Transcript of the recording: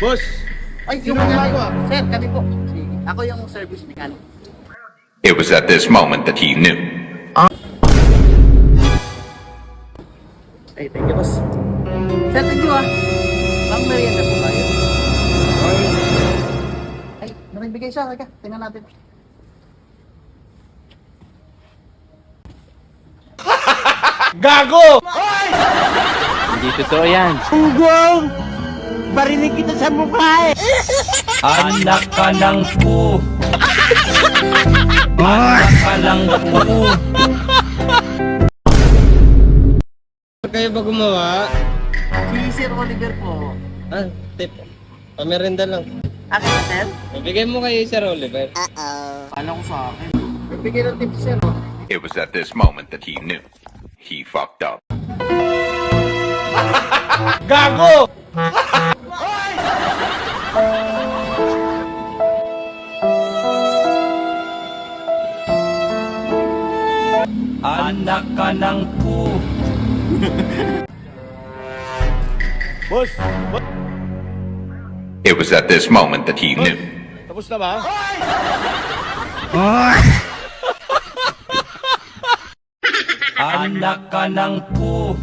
Boss! Ay, Sino yung ginagawa? Sir, kami po. Sige. Ako yung service mechanic. It was at this moment that he knew. Ay, thank you, boss. Sir, thank you, ah. Pang merienda po tayo. Ay, nakigbigay siya. Halika, tingnan natin. Gago! Hindi totoo yan. Ugong! Barinig kita sa mukha eh! Anak ka ng pu. Anak ka ng pu. Kayo ba gumawa? Si Sir Oliver po. Ah, tip. Pamerenda lang. Akin na, sir? Ibigay mo kay Sir Oliver. Kala ko sa akin. Bibigay ng tip, sir, oh. It was at this moment that he knew. He fucked up. Gago! Anak ka ng pu. Boss! It was at this moment that he knew. Tapos na ba? Anak ka ng pu.